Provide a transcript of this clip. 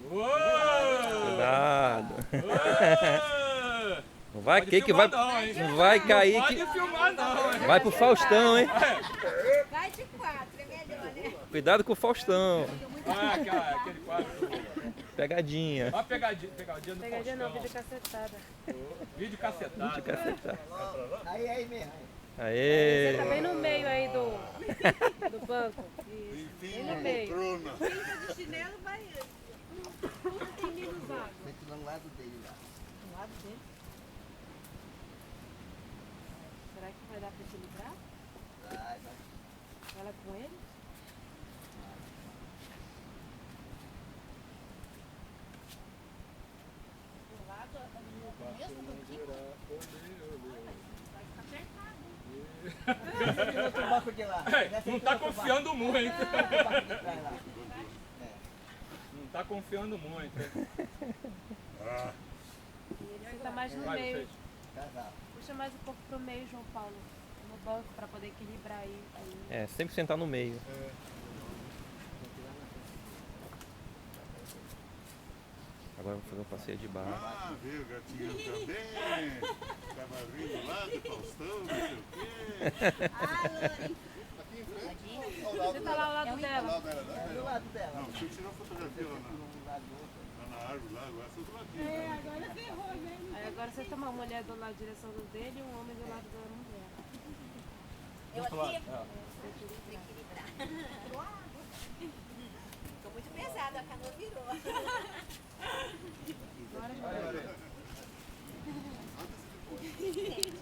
Cuidado. Não vai Pode que vai, filmar não, hein? não vai cair Pode que filmar não, hein? vai pro Faustão, hein? Vai de 4, é melhor, né? Cuidado com o Faustão. Ah, aquele quadro. Pegadinha. Olha a pegadinha do Pegadinha não, Faustão. vídeo cacetada. Vídeo cacetado. Deixa eu cacetar. Aí mesmo. Aê. Você tá bem no meio aí do banco. Isso, bem no meio. Quem tá de chinelo vai... Que lindo vago. Mete lá no lado dele lá. Do lado dele. Será que vai dar pra equilibrar? Vai. Ela com ele? Do lado, no mesmo do Kiko? Outro banco de lá. Não tá confiando muito. Outro banco de trás lá. Não tá confiando muito. Você tá mais no Vai, meio. Fez. Casal. Puxa mais um pouco pro meio, João Paulo. No banco, pra poder equilibrar aí. É, sempre sentar no meio. Agora eu vou fazer um passeio de barco. Ah, veio o gatinho também. Tava rindo lá do Faustão, não sei o quê. Ah, Lani. Aqui em frente. Você tá lá ao lado dela. Lá dela, né? Do lado dela. Não, deixa eu tirar uma fotografia lá Do lado do outro. na árvore, lá, agora sou do ladinho. Agora ferrou, né? Aí agora você tem uma mulher do lado da direção dele e um homem do lado da mulher. Eu aqui? Equilibrar. Ficou muito pesado, a canoa virou. Agora já vai. Antes e depois.